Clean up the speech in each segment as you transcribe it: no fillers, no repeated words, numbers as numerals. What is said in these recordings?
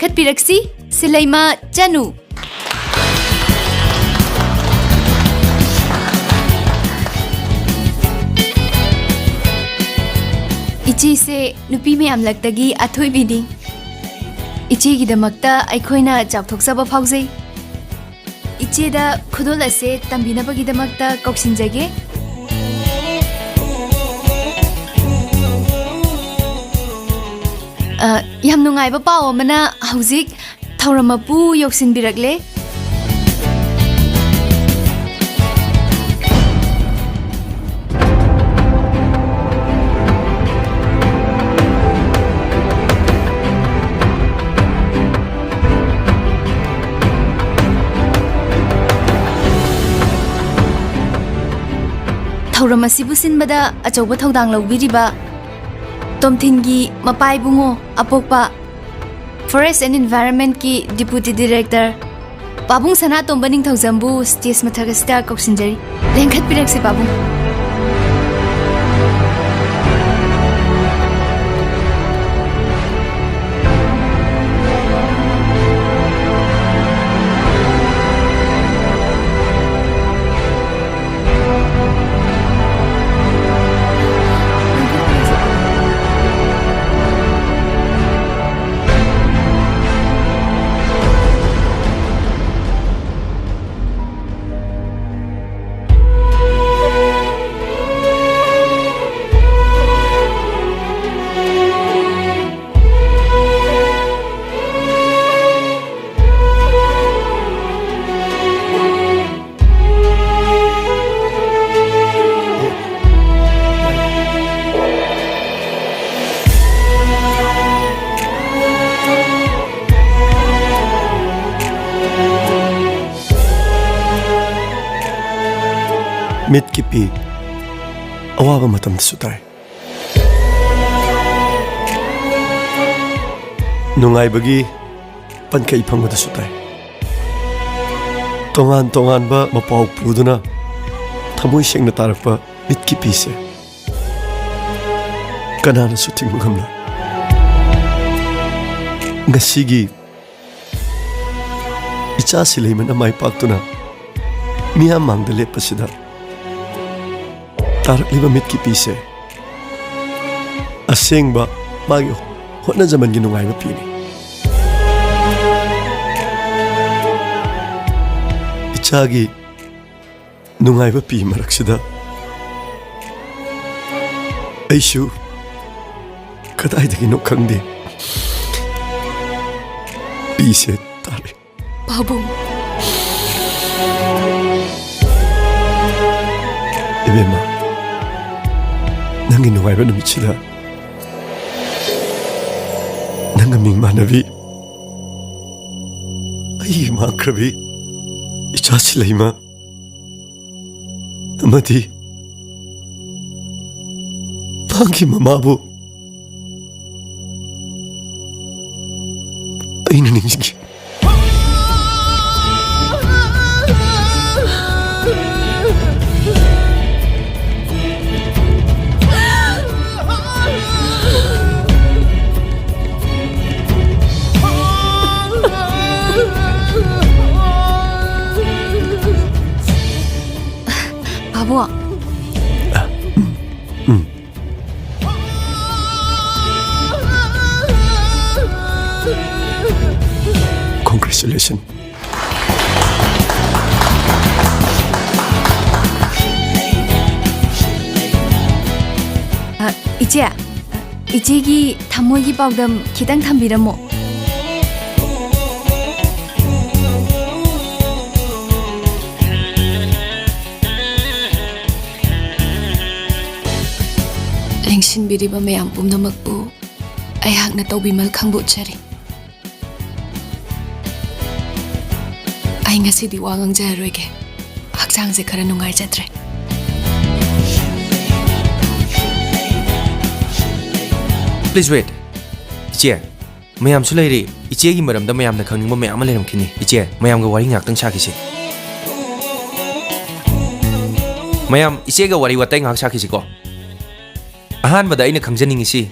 ꯈꯠꯄꯤꯔꯛꯁꯤ ꯁꯤꯂꯩꯃ ꯆꯅꯨ 이치세 누피 ꯃꯌꯥꯝꯂꯛꯇꯒꯤ ꯑꯊꯣꯏꯕꯤꯅꯤ 이치ꯒꯤꯗꯃꯛꯇ ꯑꯩꯈꯣꯏꯅ ꯆꯥꯎꯊꯣꯛꯆꯕ ꯐꯥꯎꯖꯩ 이치ꯗ ꯈꯨꯗꯣꯜ ꯑꯁꯦ ꯇꯝꯕꯤꯅꯕꯒꯤꯗꯃꯛꯇ ꯀꯧꯁꯤꯟꯖꯒꯦ ꯌꯥꯝ ꯅꯨꯡꯉꯥꯏꯕ ꯄꯥꯎ ꯑꯃꯅ ꯍꯧꯖꯤꯛ ꯊꯧꯔꯝ ꯃꯄꯨ ꯌꯧꯁꯤꯟꯕꯤꯔꯛꯂꯦ ꯊꯧꯔꯝ ꯑꯁꯤꯕꯨ ꯁꯤꯟꯕꯗ ꯑꯆꯧꯕ ꯊꯧꯗꯥꯡ ꯂꯧꯕꯤꯔꯤꯕ ꯇꯣꯝꯊꯤꯟꯒꯤ ꯃꯄꯥꯏꯕꯨꯡꯉꯣ ꯑꯄꯣꯛꯄ ꯐꯣꯔꯦꯁꯠ ꯑꯦꯟ ꯏꯟꯚꯥꯏꯔꯟꯃꯦꯟꯠꯀꯤ ꯗꯤꯄꯨꯇꯤ ꯗꯤꯔꯦꯛꯇꯔ ꯄꯥꯕꯨꯡ ꯁꯅꯥꯇꯣꯝꯕ ꯅꯤꯡꯊꯧꯖꯝꯕꯨ ꯁ꯭ꯇꯦꯖ ꯃꯊꯛ ꯑꯁꯤꯗ ꯀꯧꯁꯤꯟꯖꯔꯤ ꯂꯦꯡꯈꯠꯄꯤꯔꯛꯁꯤ ꯄꯥꯕꯨꯡ ꯃꯤꯠꯀꯤ ꯄꯤ ꯑꯋꯥꯕ ꯃꯇꯝꯗꯁꯨ ꯇꯥꯏ ꯅꯨꯡꯉꯥꯏꯕꯒꯤ ꯄꯟꯈꯩ ꯐꯪꯕꯗꯁꯨ ꯇꯥꯏ ꯇꯣꯉꯥꯟ ꯇꯣꯉꯥꯟꯕ ꯃꯄꯥꯎ ꯄꯨꯗꯨꯅ ꯊꯃꯣꯏ ꯁꯦꯡꯅ ꯇꯥꯔꯛꯄ ꯃꯤꯠꯀꯤ ꯄꯤꯁꯦ ꯀꯅꯥꯅꯁꯨ ꯊꯤꯡꯕ ꯉꯝꯂꯣꯏ ꯉꯁꯤꯒꯤ ꯏꯆꯥ ꯁꯤꯂꯩꯃꯅ ꯃꯥꯏ ꯄꯥꯛꯇꯨꯅ ꯃꯤꯌꯥꯝ ꯃꯥꯡꯗ ꯂꯦꯞꯄꯁꯤꯗ ꯇꯥꯔꯛꯂꯤꯕ ꯃꯤꯠꯀꯤ ꯄꯤꯁꯦ ꯑꯁꯦꯡꯕ ꯃꯥꯒꯤ ꯍꯣꯠꯅꯖꯃꯟꯒꯤ ꯅꯨꯡꯉꯥꯏꯕ ꯄꯤꯅꯤ ꯏꯆꯥꯒꯤ ꯅꯨꯡꯉꯥꯏꯕ ꯄꯤ ꯃꯔꯛꯁꯤꯗ ꯑꯩꯁꯨ ꯀꯗꯥꯏꯗꯒꯤꯅꯣ ꯈꯪꯗꯦ ꯄꯤꯁꯦ ꯇꯥꯔꯦ ꯄꯥꯕꯨꯡ 이베마 ꯅꯪꯒꯤ ꯅꯨꯡꯉꯥꯏꯕ ꯅꯨꯃꯤꯠꯁꯤꯗ ꯅꯪꯒ ꯃꯤꯡ ꯃꯥꯟꯅꯕꯤ ꯑꯩꯒꯤ ꯃꯥꯡꯈ꯭ꯔꯕꯤ ꯏꯆꯥ ꯁꯤꯂꯩꯃ ꯑꯃꯗꯤ ꯃꯥꯒꯤ ꯃꯃꯥꯕꯨ ꯑꯩꯅ ꯅꯤꯡꯁꯤꯡꯈꯤ 바보야. Congratulations. 이제 이제기 담모기 바우담 기당 탐비라모. ꯂꯦꯡꯁꯤꯟꯕꯤꯔꯤꯕ ꯃꯌꯥꯝ ꯄꯨꯝꯅꯃꯛꯄꯨ ꯑꯩꯍꯥꯛꯅ ꯇꯧꯕꯤꯃꯜ ꯈꯪꯗꯣꯛꯆꯔꯤ ꯑꯩ ꯉꯁꯤꯗꯤ ꯋꯥ ꯉꯥꯡꯖꯔꯔꯣꯏꯒꯦ ꯍꯛꯆꯥꯡꯁꯦ ꯈꯔ ꯅꯨꯡꯉꯥꯏꯖꯗ꯭ꯔꯦ Please wait. 이제 ꯃꯌꯥꯝꯁꯨ ꯂꯩꯔꯤ 이제ꯒꯤ ꯃꯔꯝꯗ ꯃꯌꯥꯝꯅ ꯈꯪꯅꯤꯡꯕ ꯃꯌꯥꯝ ꯑꯃ ꯂꯩꯔꯝꯈꯤꯅꯤ 이제 ꯃꯌꯥꯝꯒ ꯋꯥꯔꯤ ꯉꯥꯛꯇꯪ ꯁꯥꯈꯤꯁꯤ ꯃꯌꯥꯝ 이제가 와리 와따이 ngak sakhisiko ahanbada aina khangjaningisi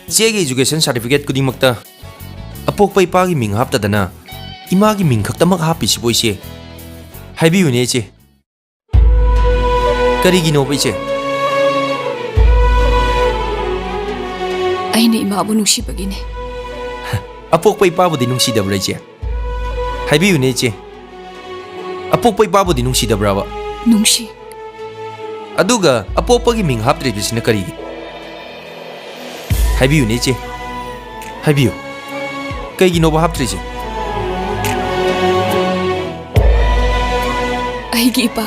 이제기 education certificate kudingmakta ꯑꯄꯣꯛꯄ ꯏꯄꯥꯒꯤ ꯃꯤꯡ ꯍꯥꯞꯇꯗꯅ ꯏꯃꯥꯒꯤ ꯃꯤꯡ ꯈꯛꯇꯃꯛ ꯍꯥꯞꯄꯤꯁꯤꯕꯣ ꯏꯆꯦ? ꯍꯥꯏꯕꯤꯌꯨꯅꯦ ꯏꯆꯦ. ꯀꯔꯤꯒꯤꯅꯣꯕ ꯏꯆꯦ? ꯑꯩꯅ ꯏꯃꯥꯕꯨ ꯅꯨꯡꯁꯤꯕꯒꯤꯅꯦ. ꯑꯄꯣꯛꯄ ꯏꯄꯥꯕꯨꯗꯤ ꯅꯨꯡꯁꯤꯗꯕ꯭ꯔꯥ ꯏꯆꯦ? ꯍꯥꯏꯕꯤꯌꯨꯅꯦ ꯏꯆꯦ. ꯑꯄꯣꯛꯄ ꯏꯄꯥꯕꯨꯗꯤ ꯅꯨꯡꯁꯤꯗꯕ꯭ꯔꯥꯕ? ꯅꯨꯡꯁꯤ. ꯑꯗꯨꯒ ꯑꯄꯣꯛꯄꯒꯤ ꯃꯤꯡ ꯍꯥꯞꯇ꯭ꯔꯤꯕꯁꯤꯅ ꯀꯔꯤꯒꯤ? ꯍꯥꯏꯕꯤꯌꯨꯅꯦ ꯏꯆꯦ. ꯍꯥꯏꯕꯤꯌꯨ. ꯀꯩꯒꯤꯅꯣꯕ ꯍꯥꯞꯇ꯭ꯔꯤꯁꯦ? ꯑꯩꯒꯤ ꯏꯄꯥ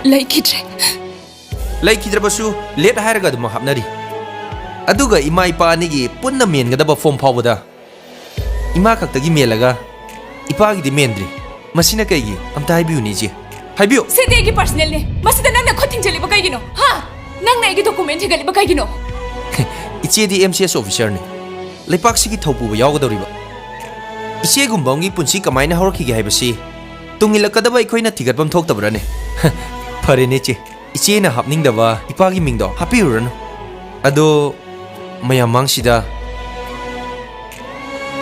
ꯂꯩꯈꯤꯗ꯭ꯔꯦ. ꯂꯩꯈꯤꯗ꯭ꯔꯕꯁꯨ ꯂꯦꯠ ꯍꯥꯏꯔꯒ ꯑꯗꯨꯝ ꯍꯥꯞꯅꯔꯤ. ꯑꯗꯨꯒ ꯏꯃꯥ ꯏꯄꯥ ꯑꯅꯤꯒꯤ ꯄꯨꯟꯅ ꯃꯦꯟꯒꯗꯕ ꯐꯣꯝ ꯐꯥꯎꯕꯗ ꯏꯃꯥ ꯈꯛꯇꯒꯤ ꯃꯦꯜꯂꯒ ꯏꯄꯥꯒꯤꯗꯤ ꯃꯦꯟꯗ꯭ꯔꯤ. ꯃꯁꯤꯅ ꯀꯩꯒꯤ? ꯑꯝꯇ ꯍꯥꯏꯕꯤꯌꯨꯅꯦ ꯏꯆꯦ. ꯍꯥꯏꯕꯤꯌꯨ. ꯁꯤꯗꯤ ꯑꯩꯒꯤ ꯄꯔꯁꯅꯦꯜꯅꯤ. ꯃꯁꯤꯗ ꯅꯪꯅ ꯈꯨꯠ ꯊꯤꯡꯖꯤꯜꯂꯤꯕ ꯀꯩꯒꯤꯅꯣ? ꯍꯥ? ꯅꯪꯅ ꯑꯩꯒꯤ ꯗꯣꯀꯨꯃꯦꯟ ꯊꯤꯒꯠꯂꯤꯕ ꯀꯩꯒꯤꯅꯣ? ꯏꯆꯦꯗꯤ MCS ꯑꯣꯐꯤꯁꯔꯅꯤ. ꯂꯩꯄꯥꯛꯁꯤꯒꯤ ꯊꯧꯄꯨꯕ ꯌꯥꯎꯒꯗꯧꯔꯤꯕ. ꯏꯆꯦꯒꯨꯝꯕ ꯑꯃꯒꯤ ꯄꯨꯟꯁꯤ ꯀꯃꯥꯏꯅ ꯍꯧꯔꯛꯈꯤꯒꯦ ꯍꯥꯏꯕꯁꯤ ꯇꯨꯡꯏꯜꯂꯛꯀꯗꯕ ꯑꯩꯈꯣꯏꯅ ꯊꯤꯒꯠꯐꯝ ꯊꯣꯛꯇꯕ꯭ꯔꯅꯦ? ꯐꯔꯦꯅꯦ ꯏꯆꯦ. ꯏꯆꯦꯅ ꯍꯥꯞꯅꯤꯡꯗꯕ ꯏꯄꯥꯒꯤ ꯃꯤꯡꯗꯣ ꯍꯥꯞꯄꯤꯔꯨꯔꯅꯨ. ꯑꯗꯣ ꯃꯌꯥꯝ ꯃꯥꯡꯁꯤꯗ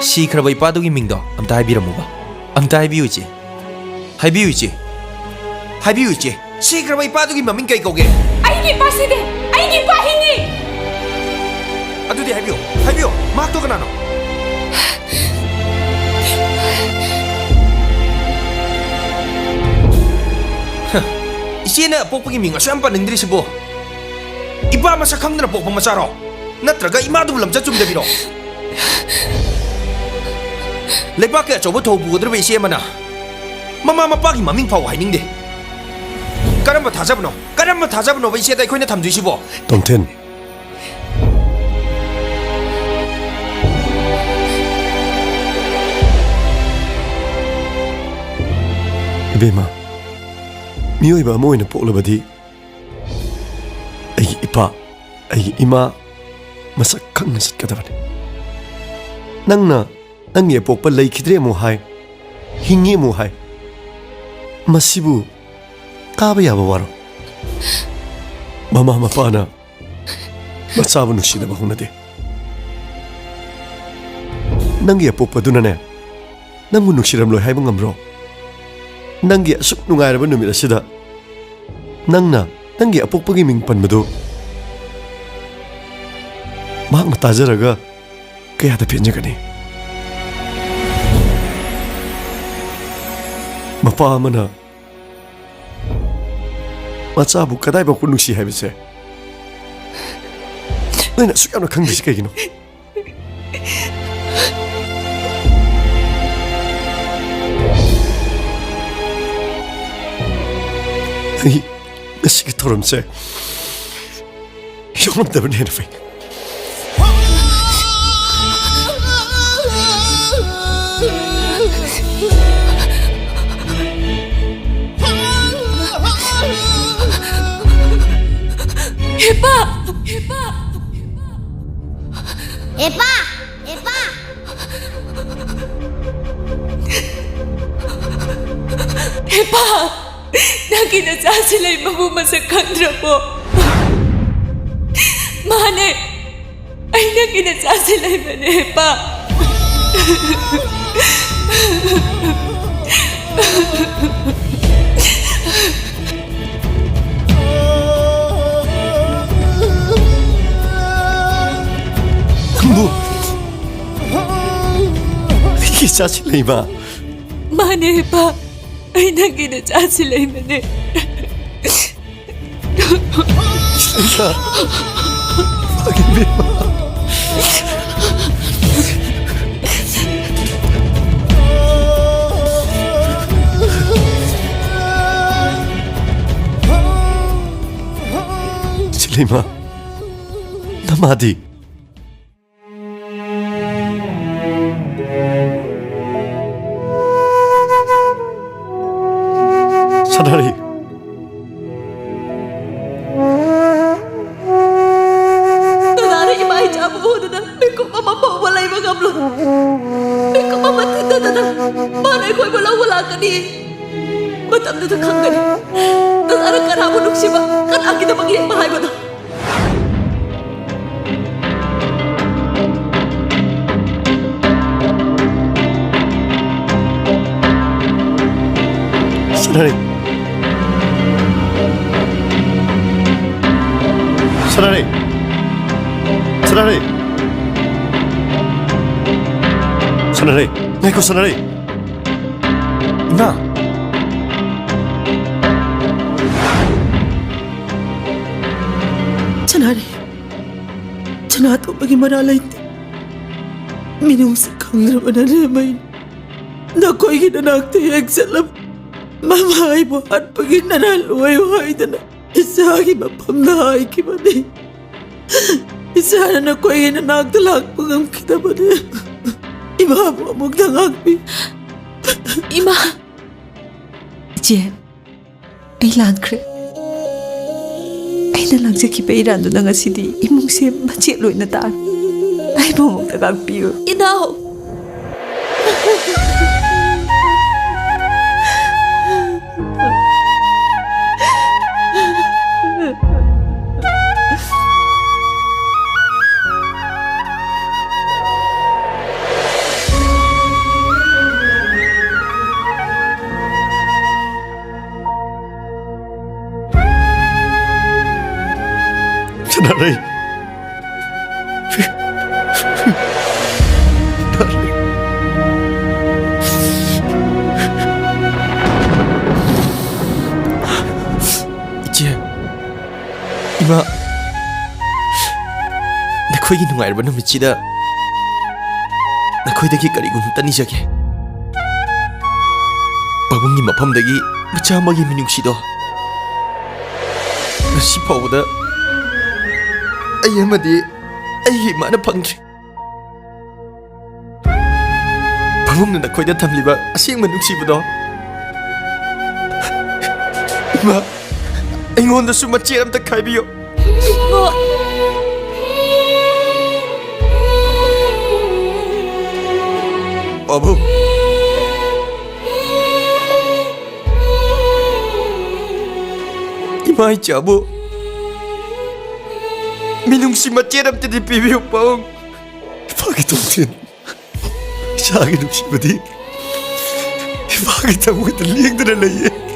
시크라바 이빠두기 밍도 암타 하이비라무바 암타 하이비우 이제 하이비우 이제 하이비우 이제 시크라바 이빠두기 마밍 까이거게 아이기 빠시데 아이기 빠히니 아두디 하이비우 하이비우 막도가 나노 이제는 뽀뽀기 밍아 샴바 능들이시보 이빠 마사 강드나 뽀뽀 마사로 나트라가 이마도 람자 좀 되비로 लेपाके अचौब थौबुगद्रब इसे मना ममा मपागी ममिंग फाव हाइनिंगदे करम थाजबनो इसे दा अखोइना थमजुइसिबो तोमथेन इबेमा मियोइबा मोइना पोलबदी आई इपा आई इमा मसक खंगना सत्कदबने नंगना नंगे पोप लेखिद्रे मु हाय हिंगे मु हाय मसिबु ताबा याबा वारो ममा मपाना मचाबु नुसिदबा हुनदे नंगे पोप दुनने नंगु नुसिरम लोय हायबा ngamro नंगे असुक नुंगायरबा नुमित असिदा नंगना नंगे अपोकपगी मिंग पनबदु मांग ताजरगा कयादा पेंजगनी मपा अमना मचाबु कदाइबा नुसी हाइबसे नैना असुक यामना खंगबिसि कइगिनो ngasi thoramse yomdabne na fai Epa! Epa! Nakinasasila yung mabumasakang drapo. Mane! Ay nakinasasila yung Epa! Bu Kisah silay ba? Mane pa ay naginadya sila yung mani. Silay ka Pag-ibig ba? Silay ma Namadi Sanari Nanari imahe jabu na Biko mamapawalay mga blo Biko mamatinda na Manay ko'y wala ka ni Matam na nakang gani Nanarang karamo nung siba Kan akin na mangyayang mahay mo na 선아리 선아리 선아리 선아리 나이코 선아리 이마 Chanari, chanato pagi maralaiti. Minung sa kangra mananamay. Nakoy ginanakti eksalam. Mamay mo at pagi nanaluay-way na isagi mapamnahay kimani. Isa na nakoy ginanaktalak pagam kita ba na. Ima mo amog nangagpi. Ima! Jen, ay langkre. Ay nalangsakipa irando na nga sidi. Imong siya machiloy na taan. Ay mo mong nagagpiyo. Inaw! 선아리 이제 이마 나코이기 누가일바 놈이치다 나코이데기 까리군 따니자게 바봉님 마팜데기 마차마기 민육시도 시파보다 ꯑꯩ ꯑꯃꯗꯤ ꯑꯩꯒꯤ ꯏꯃꯥꯅ ꯐꯪꯗ꯭ꯔꯤ ꯄꯥꯕꯨꯡꯅ ꯅꯈꯣꯏꯗ ꯊꯝꯂꯤꯕ ꯑꯁꯦꯡꯕ ꯅꯨꯡꯁꯤꯕꯗꯣ ꯏꯃꯥ ꯑꯩꯉꯣꯟꯗꯁꯨ ꯃꯆꯦꯠ ꯑꯝꯇ ꯈꯥꯏꯕꯤꯌꯨ ꯄꯥꯕꯨꯡ 이마 이자부 민웅씨 맛ጄ 람때디 비비오빵 파기 동진 샤기 눕시버디 파기 타고 있던 리행들을 내예